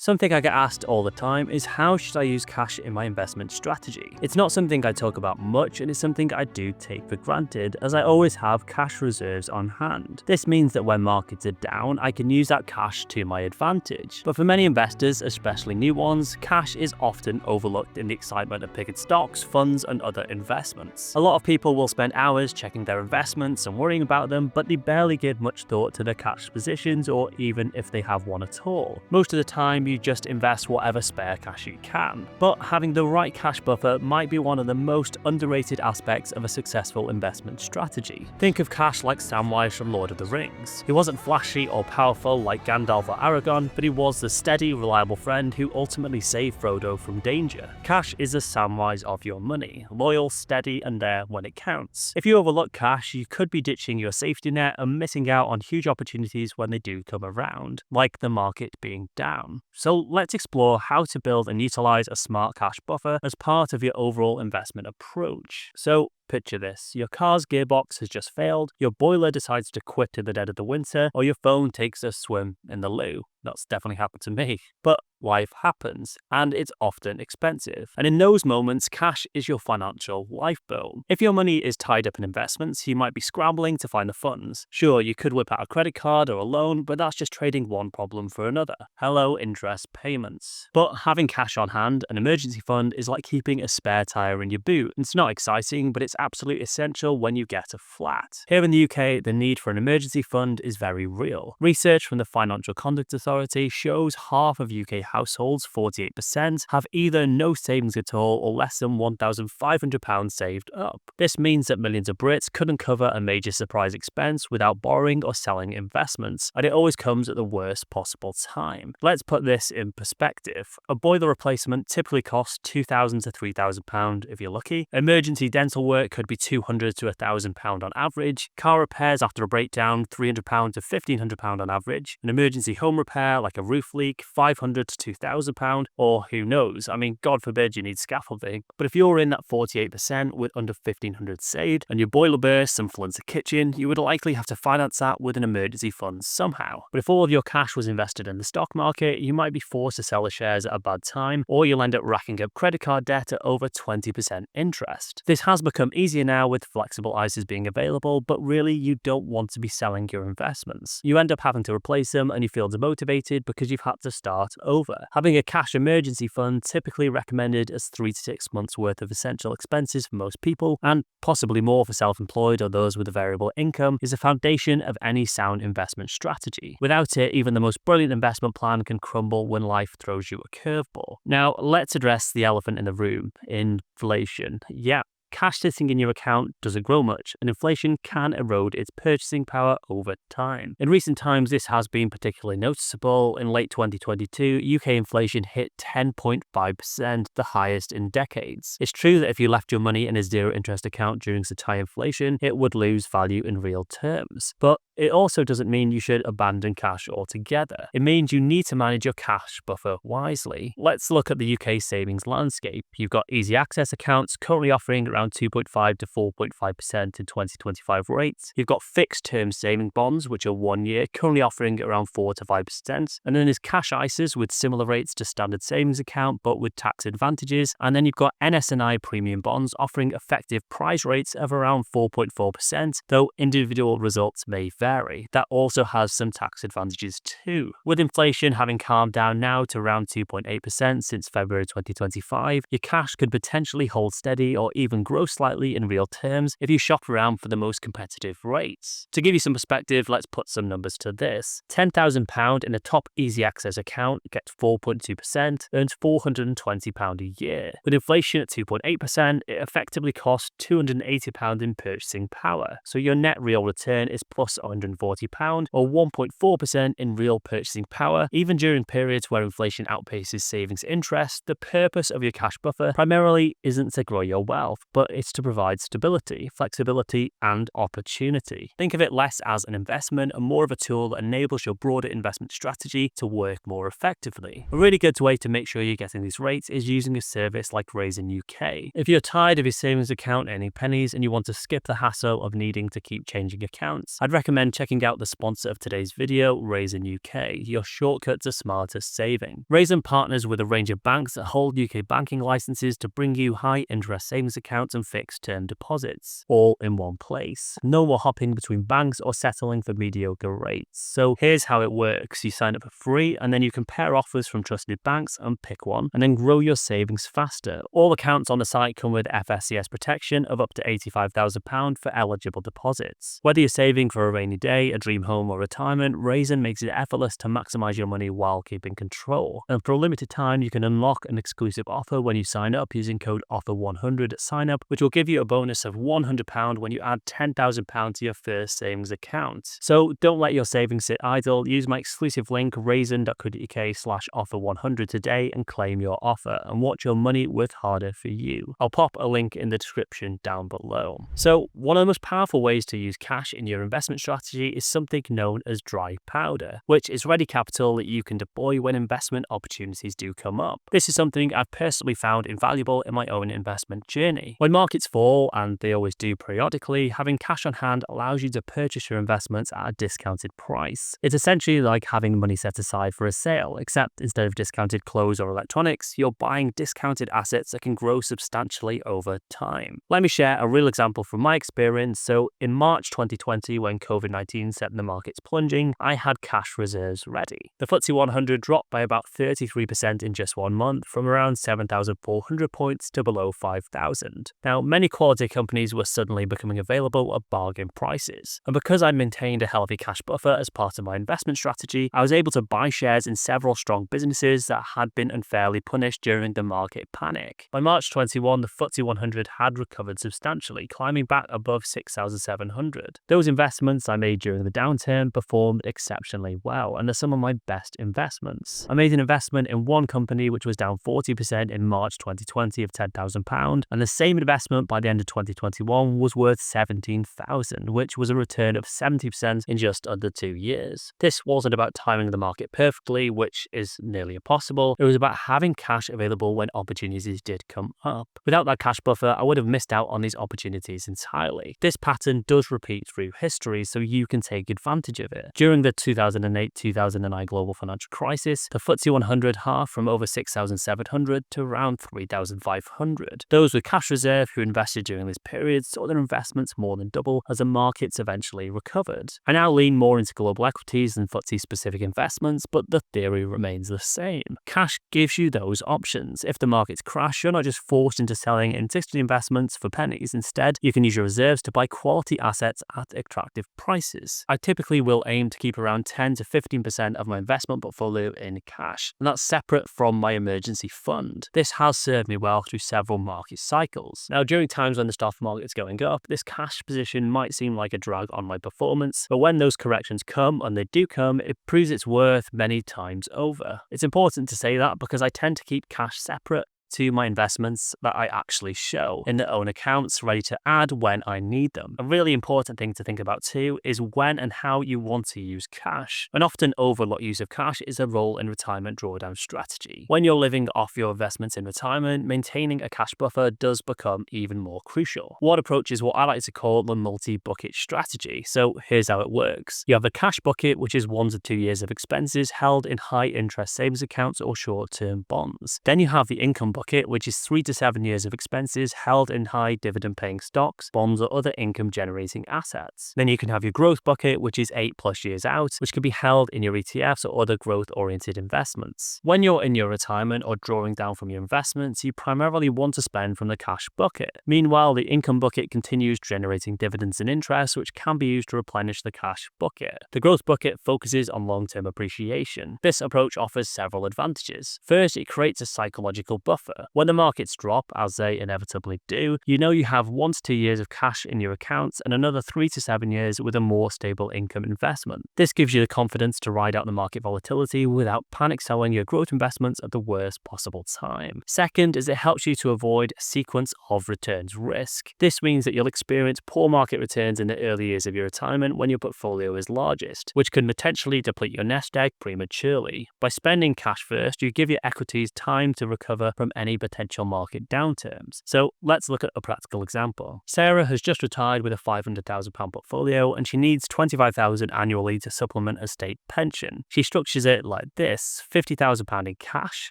Something I get asked all the time is how should I use cash in my investment strategy? It's not something I talk about much, and it's something I do take for granted as I always have cash reserves on hand. This means that when markets are down, I can use that cash to my advantage. But for many investors, especially new ones, cash is often overlooked in the excitement of picking stocks, funds, and other investments. A lot of people will spend hours checking their investments and worrying about them, but they barely give much thought to their cash positions or even if they have one at all. Most of the time, you just invest whatever spare cash you can. But having the right cash buffer might be one of the most underrated aspects of a successful investment strategy. Think of cash like Samwise from Lord of the Rings. He wasn't flashy or powerful like Gandalf or Aragorn, but he was the steady, reliable friend who ultimately saved Frodo from danger. Cash is the Samwise of your money, loyal, steady, and there when it counts. If you overlook cash, you could be ditching your safety net and missing out on huge opportunities when they do come around, like the market being down. So let's explore how to build and utilize a smart cash buffer as part of your overall investment approach. So picture this: your car's gearbox has just failed, your boiler decides to quit in the dead of the winter, or your phone takes a swim in the loo. That's definitely happened to me. But life happens, and it's often expensive. And in those moments, cash is your financial lifeboat. If your money is tied up in investments, you might be scrambling to find the funds. Sure, you could whip out a credit card or a loan, but that's just trading one problem for another. Hello, interest payments. But having cash on hand, an emergency fund, is like keeping a spare tire in your boot. It's not exciting, but it's absolutely essential when you get a flat. Here in the UK, the need for an emergency fund is very real. Research from the Financial Conduct Authority shows half of UK households, 48%, have either no savings at all or less than £1,500 saved up. This means that millions of Brits couldn't cover a major surprise expense without borrowing or selling investments, and it always comes at the worst possible time. Let's put this in perspective. A boiler replacement typically costs £2,000 to £3,000 if you're lucky. Emergency dental work could be £200 to £1,000 on average. Car repairs after a breakdown, £300 to £1,500 on average. An emergency home repair like a roof leak, £500 to £2,000, or who knows, God forbid you need scaffolding. But if you're in that 48% with under £1,500 saved and your boiler bursts and floods the kitchen, you would likely have to finance that with an emergency fund somehow. But if all of your cash was invested in the stock market, you might be forced to sell the shares at a bad time, or you'll end up racking up credit card debt at over 20% interest. This has become easier now with flexible ISAs being available, but really you don't want to be selling your investments. You end up having to replace them and you feel demotivated because you've had to start over. Having a cash emergency fund, typically recommended as 3 to 6 months worth of essential expenses for most people, and possibly more for self-employed or those with a variable income, is the foundation of any sound investment strategy. Without it, even the most brilliant investment plan can crumble when life throws you a curveball. Now, let's address the elephant in the room: inflation. Yeah, cash sitting in your account doesn't grow much, and inflation can erode its purchasing power over time. In recent times, this has been particularly noticeable. In late 2022, UK inflation hit 10.5%, the highest in decades. It's true that if you left your money in a zero-interest account during such high inflation, it would lose value in real terms. But it also doesn't mean you should abandon cash altogether. It means you need to manage your cash buffer wisely. Let's look at the UK savings landscape. You've got easy access accounts currently offering around 2.5 to 4.5% in 2025 rates. You've got fixed term saving bonds, which are 1 year, currently offering around 4 to 5%. And then there's cash ISAs with similar rates to standard savings account, but with tax advantages. And then you've got NS&I premium bonds offering effective price rates of around 4.4%, though individual results may vary. That also has some tax advantages too. With inflation having calmed down now to around 2.8% since February 2025, your cash could potentially hold steady or even grow slightly in real terms if you shop around for the most competitive rates. To give you some perspective, let's put some numbers to this. £10,000 in a top easy access account gets 4.2%, earns £420 a year. With inflation at 2.8%, it effectively costs £280 in purchasing power. So your net real return is plus £140 or 1.4% in real purchasing power. Even during periods where inflation outpaces savings interest, the purpose of your cash buffer primarily isn't to grow your wealth, but it's to provide stability, flexibility, and opportunity. Think of it less as an investment and more of a tool that enables your broader investment strategy to work more effectively. A really good way to make sure you're getting these rates is using a service like Raisin UK. If you're tired of your savings account earning pennies and you want to skip the hassle of needing to keep changing accounts, I'd recommend recommend checking out the sponsor of today's video, Raisin UK, your shortcut to smarter saving. Raisin partners with a range of banks that hold UK banking licenses to bring you high-interest savings accounts and fixed-term deposits, all in one place. No more hopping between banks or settling for mediocre rates. So here's how it works. You sign up for free, and then you compare offers from trusted banks and pick one, and then grow your savings faster. All accounts on the site come with FSCS protection of up to £85,000 for eligible deposits. Whether you're saving for a rainy day, a dream home, or retirement, Raisin makes it effortless to maximize your money while keeping control. And for a limited time, you can unlock an exclusive offer when you sign up using code OFFER100 at sign up, which will give you a bonus of £100 when you add £10,000 to your first savings account. So don't let your savings sit idle. Use my exclusive link raisin.co.uk/offer100 today and claim your offer, and watch your money work harder for you. I'll pop a link in the description down below. So one of the most powerful ways to use cash in your investment strategy is something known as dry powder, which is ready capital that you can deploy when investment opportunities do come up. This is something I've personally found invaluable in my own investment journey. When markets fall, and they always do periodically, having cash on hand allows you to purchase your investments at a discounted price. It's essentially like having money set aside for a sale, except instead of discounted clothes or electronics, you're buying discounted assets that can grow substantially over time. Let me share a real example from my experience. So in March 2020, when COVID-19 set the markets plunging, I had cash reserves ready. The FTSE 100 dropped by about 33% in just 1 month, from around 7,400 points to below 5,000. Now, many quality companies were suddenly becoming available at bargain prices. And because I maintained a healthy cash buffer as part of my investment strategy, I was able to buy shares in several strong businesses that had been unfairly punished during the market panic. By March 21, the FTSE 100 had recovered substantially, climbing back above 6,700. Those investments I made during the downturn performed exceptionally well, and are some of my best investments. I made an investment in one company which was down 40% in March 2020 of £10,000, and the same investment by the end of 2021 was worth £17,000, which was a return of 70% in just under 2 years. This wasn't about timing the market perfectly, which is nearly impossible. It was about having cash available when opportunities did come up. Without that cash buffer, I would have missed out on these opportunities entirely. This pattern does repeat through history, so you can take advantage of it. During the 2008-2009 global financial crisis, the FTSE 100 halved from over 6,700 to around 3,500. Those with cash reserve who invested during this period saw their investments more than double as the markets eventually recovered. I now lean more into global equities than FTSE-specific investments, but the theory remains the same. Cash gives you those options. If the markets crash, you're not just forced into selling existing investments for pennies. Instead, you can use your reserves to buy quality assets at attractive prices. I typically will aim to keep around 10 to 15% of my investment portfolio in cash, and that's separate from my emergency fund. This has served me well through several market cycles. Now, during times when the stock market is going up, this cash position might seem like a drag on my performance, but when those corrections come, and they do come, it proves its worth many times over. It's important to say that because I tend to keep cash separate to my investments that I actually show in their own accounts, ready to add when I need them. A really important thing to think about too is when and how you want to use cash. An often overlooked use of cash is a role in retirement drawdown strategy. When you're living off your investments in retirement, maintaining a cash buffer does become even more crucial. One approach is what I like to call the multi-bucket strategy. So here's how it works. You have a cash bucket, which is 1 to 2 years of expenses held in high interest savings accounts or short-term bonds. Then you have the income bucket, which is 3 to 7 years of expenses held in high dividend paying stocks, bonds, or other income generating assets. Then you can have your growth bucket, which is 8+ years out, which can be held in your ETFs or other growth oriented investments. When you're in your retirement or drawing down from your investments, you primarily want to spend from the cash bucket. Meanwhile, the income bucket continues generating dividends and interest, which can be used to replenish the cash bucket. The growth bucket focuses on long-term appreciation. This approach offers several advantages. First, it creates a psychological buffer. When the markets drop, as they inevitably do, you know you have 1 to 2 years of cash in your accounts and another 3 to 7 years with a more stable income investment. This gives you the confidence to ride out the market volatility without panic selling your growth investments at the worst possible time. Second is it helps you to avoid a sequence of returns risk. This means that you'll experience poor market returns in the early years of your retirement when your portfolio is largest, which can potentially deplete your nest egg prematurely. By spending cash first, you give your equities time to recover from any potential market downturns. So let's look at a practical example. Sarah has just retired with a £500,000 portfolio and she needs £25,000 annually to supplement her state pension. She structures it like this: £50,000 in cash,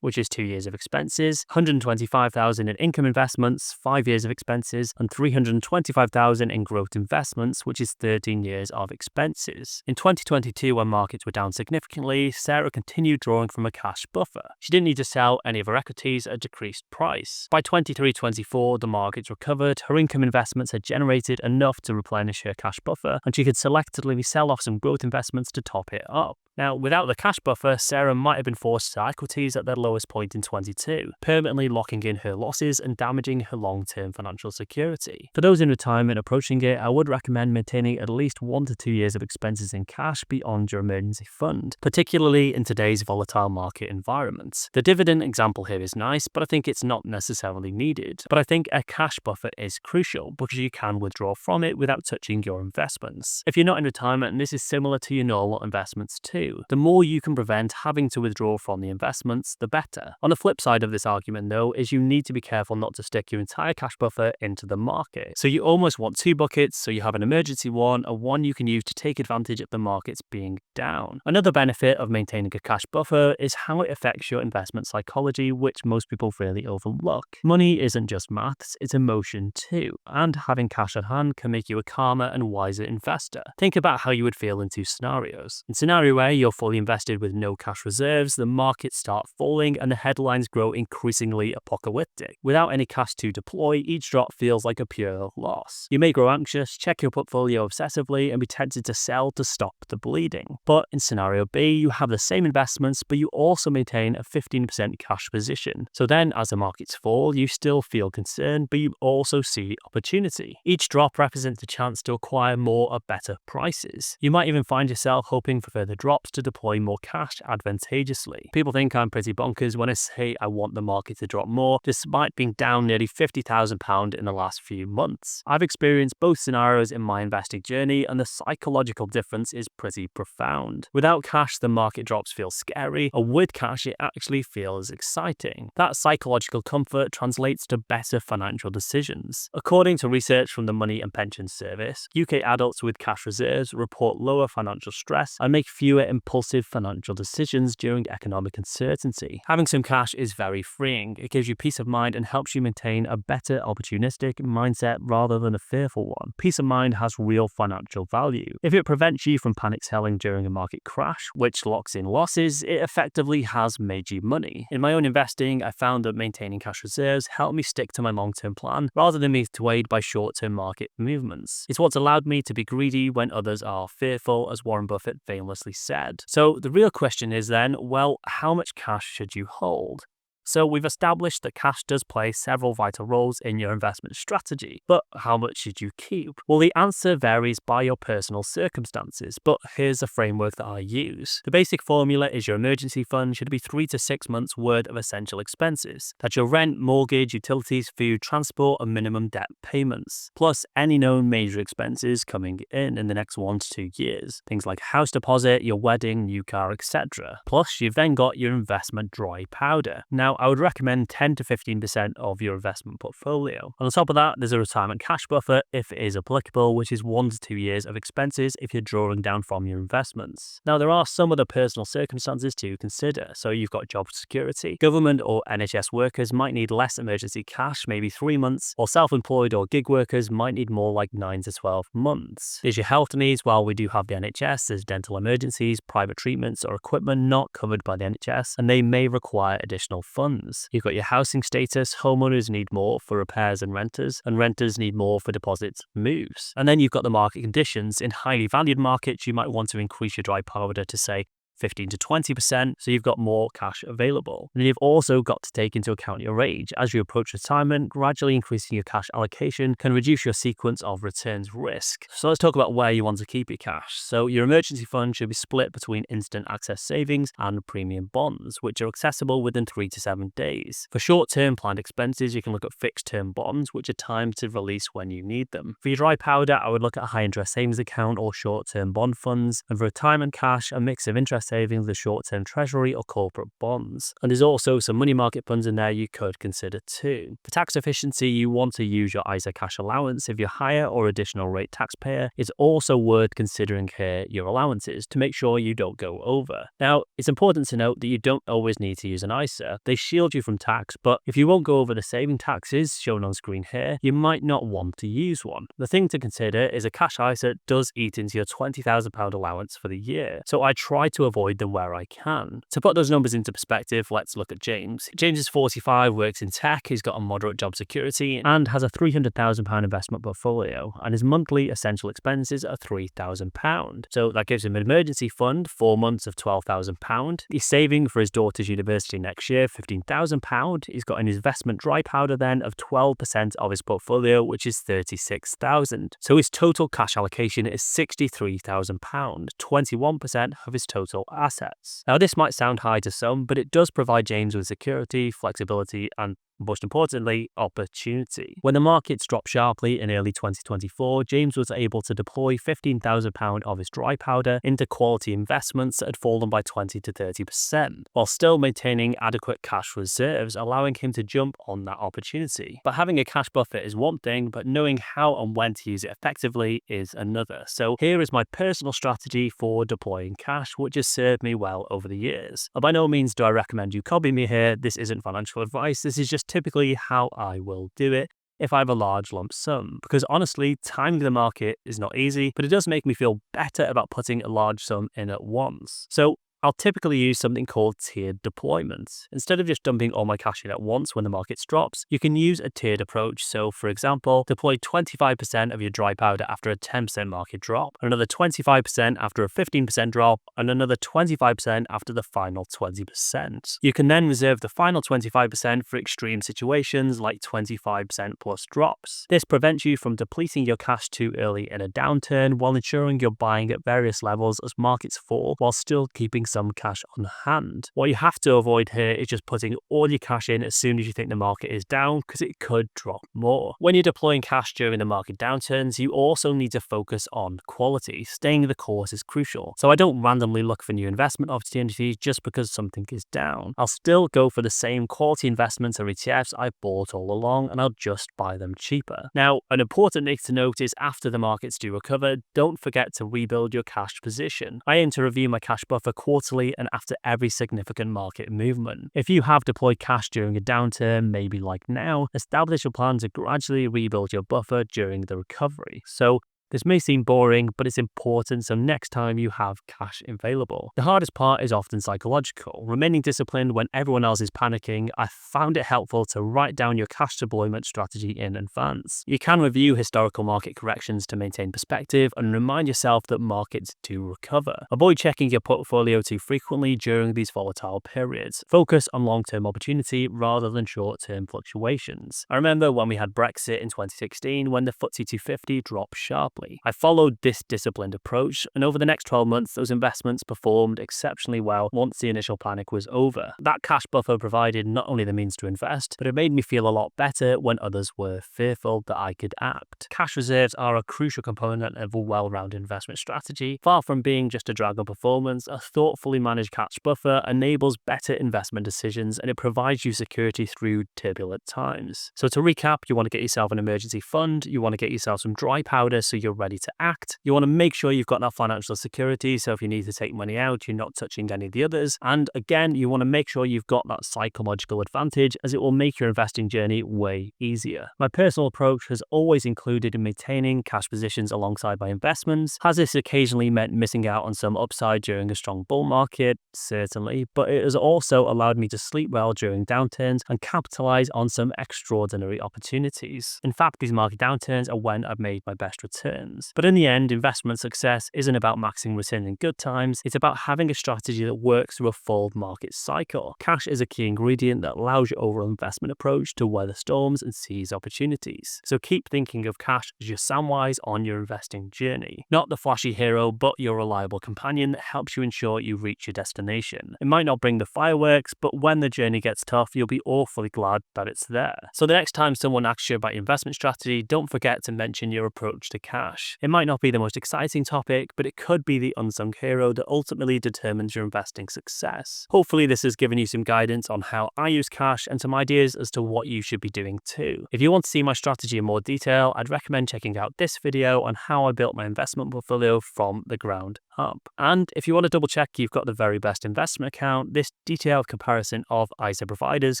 which is 2 years of expenses, £125,000 in income investments, 5 years of expenses, and £325,000 in growth investments, which is 13 years of expenses. In 2022, when markets were down significantly, Sarah continued drawing from a cash buffer. She didn't need to sell any of her equities at a decreased price. By 23-24, the markets recovered, her income investments had generated enough to replenish her cash buffer, and she could selectively sell off some growth investments to top it up. Now, without the cash buffer, Sarah might have been forced to sell equities at their lowest point in 22, permanently locking in her losses and damaging her long-term financial security. For those in retirement approaching it, I would recommend maintaining at least 1 to 2 years of expenses in cash beyond your emergency fund, particularly in today's volatile market environment. The dividend example here is nice, but I think it's not necessarily needed. But I think a cash buffer is crucial because you can withdraw from it without touching your investments. If you're not in retirement, and this is similar to your normal investments too, the more you can prevent having to withdraw from the investments, the better. On the flip side of this argument though, is you need to be careful not to stick your entire cash buffer into the market. So you almost want two buckets, so you have an emergency one and one you can use to take advantage of the markets being down. Another benefit of maintaining a cash buffer is how it affects your investment psychology, which most people really overlook. Money isn't just maths, it's emotion too, and having cash at hand can make you a calmer and wiser investor. Think about how you would feel in two scenarios. In scenario A, you're fully invested with no cash reserves, the markets start falling and the headlines grow increasingly apocalyptic. Without any cash to deploy, each drop feels like a pure loss. You may grow anxious, check your portfolio obsessively, and be tempted to sell to stop the bleeding. But in scenario B, you have the same investments, but you also maintain a 15% cash position. So then, as the markets fall, you still feel concerned, but you also see opportunity. Each drop represents a chance to acquire more at better prices. You might even find yourself hoping for further drops to deploy more cash advantageously. People think I'm pretty bonkers when I say I want the market to drop more, despite being down nearly £50,000 in the last few months. I've experienced both scenarios in my investing journey, and the psychological difference is pretty profound. Without cash, the market drops feel scary, and with cash, it actually feels exciting. That psychological comfort translates to better financial decisions. According to research from the Money and Pensions Service, UK adults with cash reserves report lower financial stress and make fewer impulsive financial decisions during economic uncertainty. Having some cash is very freeing. It gives you peace of mind and helps you maintain a better opportunistic mindset rather than a fearful one. Peace of mind has real financial value. If it prevents you from panic selling during a market crash, which locks in losses, it effectively has made you money. In my own investing, I found that maintaining cash reserves helped me stick to my long-term plan rather than being swayed by short-term market movements. It's what's allowed me to be greedy when others are fearful, as Warren Buffett famously said. So the real question is then, well, how much cash should you hold? So we've established that cash does play several vital roles in your investment strategy, but how much should you keep? Well, the answer varies by your personal circumstances, but here's a framework that I use. The basic formula is your emergency fund should be 3 to 6 months worth of essential expenses. That's your rent, mortgage, utilities, food, transport, and minimum debt payments, plus any known major expenses coming in the next 1 to 2 years. Things like house deposit, your wedding, new car, etc. Plus, you've then got your investment dry powder. Now, I would recommend 10 to 15% of your investment portfolio. On top of that, there's a retirement cash buffer if it is applicable, which is 1 to 2 years of expenses if you're drawing down from your investments. Now, there are some other personal circumstances to consider. So you've got job security. Government or NHS workers might need less emergency cash, maybe 3 months, or self-employed or gig workers might need more like 9 to 12 months. There's your health needs. While we do have the NHS, there's dental emergencies, private treatments, or equipment not covered by the NHS, and they may require additional funds. You've got your housing status. Homeowners need more for repairs and renters need more for deposits moves. And then you've got the market conditions. In highly valued markets, you might want to increase your dry powder to say 15 to 20%, so you've got more cash available. And you've also got to take into account your age. As you approach retirement, gradually increasing your cash allocation can reduce your sequence of returns risk. So let's talk about where you want to keep your cash. So your emergency fund should be split between instant access savings and premium bonds, which are accessible within 3 to 7 days. For short-term planned expenses, you can look at fixed-term bonds, which are timed to release when you need them. For your dry powder, I would look at a high-interest savings account or short-term bond funds. And for retirement cash, a mix of interest savings, the short-term treasury or corporate bonds. And there's also some money market funds in there you could consider too. For tax efficiency, you want to use your ISA cash allowance if you're higher or additional rate taxpayer. It's also worth considering here your allowances to make sure you don't go over. Now, it's important to note that you don't always need to use an ISA. They shield you from tax, but if you won't go over the saving taxes shown on screen here, you might not want to use one. The thing to consider is a cash ISA does eat into your £20,000 allowance for the year, so I try to avoid them where I can. To put those numbers into perspective, let's look at James. James is 45, works in tech, he's got a moderate job security, and has a £300,000 investment portfolio, and his monthly essential expenses are £3,000. So that gives him an emergency fund, 4 months of £12,000. He's saving for his daughter's university next year, £15,000. He's got an investment dry powder then of 12% of his portfolio, which is £36,000. So his total cash allocation is £63,000, 21% of his total assets. Now this might sound high to some, but it does provide James with security, flexibility, and most importantly, opportunity. When the markets dropped sharply in early 2024, James was able to deploy £15,000 of his dry powder into quality investments that had fallen by 20 to 30%, while still maintaining adequate cash reserves, allowing him to jump on that opportunity. But having a cash buffer is one thing, but knowing how and when to use it effectively is another. So here is my personal strategy for deploying cash, which has served me well over the years. By no means do I recommend you copy me here. This isn't financial advice. This is just typically how I will do it if I have a large lump sum, because honestly, timing the market is not easy, but it does make me feel better about putting a large sum in at once. So I'll typically use something called tiered deployments. Instead of just dumping all my cash in at once when the market drops, you can use a tiered approach. So for example, deploy 25% of your dry powder after a 10% market drop, another 25% after a 15% drop, and another 25% after the final 20%. You can then reserve the final 25% for extreme situations like 25% plus drops. This prevents you from depleting your cash too early in a downturn while ensuring you're buying at various levels as markets fall while still keeping some cash on hand. What you have to avoid here is just putting all your cash in as soon as you think the market is down, because it could drop more. When you're deploying cash during the market downturns, you also need to focus on quality. Staying the course is crucial. So I don't randomly look for new investment opportunities just because something is down. I'll still go for the same quality investments or ETFs I've bought all along, and I'll just buy them cheaper. Now, an important thing to note is after the markets do recover, don't forget to rebuild your cash position. I aim to review my cash buffer quarterly and after every significant market movement. If you have deployed cash during a downturn, maybe like now, establish a plan to gradually rebuild your buffer during the recovery. So this may seem boring, but it's important so next time you have cash available. The hardest part is often psychological. Remaining disciplined when everyone else is panicking, I found it helpful to write down your cash deployment strategy in advance. You can review historical market corrections to maintain perspective and remind yourself that markets do recover. Avoid checking your portfolio too frequently during these volatile periods. Focus on long-term opportunity rather than short-term fluctuations. I remember when we had Brexit in 2016 when the FTSE 250 dropped sharply. I followed this disciplined approach, and over the next 12 months, those investments performed exceptionally well once the initial panic was over. That cash buffer provided not only the means to invest, but it made me feel a lot better when others were fearful that I could act. Cash reserves are a crucial component of a well-rounded investment strategy. Far from being just a drag on performance, a thoughtfully managed cash buffer enables better investment decisions, and it provides you security through turbulent times. So to recap, you want to get yourself an emergency fund, you want to get yourself some dry powder so you're ready to act. You want to make sure you've got that financial security, so if you need to take money out, you're not touching any of the others. And again, you want to make sure you've got that psychological advantage, as it will make your investing journey way easier. My personal approach has always included in maintaining cash positions alongside my investments. Has this occasionally meant missing out on some upside during a strong bull market? Certainly, but it has also allowed me to sleep well during downturns and capitalize on some extraordinary opportunities. In fact, these market downturns are when I've made my best returns. But in the end, investment success isn't about maxing return in good times, it's about having a strategy that works through a full market cycle. Cash is a key ingredient that allows your overall investment approach to weather storms and seize opportunities. So keep thinking of cash as your Samwise on your investing journey. Not the flashy hero, but your reliable companion that helps you ensure you reach your destination. It might not bring the fireworks, but when the journey gets tough, you'll be awfully glad that it's there. So the next time someone asks you about your investment strategy, don't forget to mention your approach to cash. cash. It might not be the most exciting topic, but it could be the unsung hero that ultimately determines your investing success. Hopefully this has given you some guidance on how I use cash and some ideas as to what you should be doing too. If you want to see my strategy in more detail, I'd recommend checking out this video on how I built my investment portfolio from the ground up. And if you want to double check you've got the very best investment account, this detailed comparison of ISA providers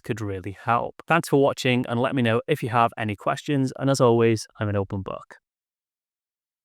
could really help. Thanks for watching, and let me know if you have any questions, and as always, I'm an open book.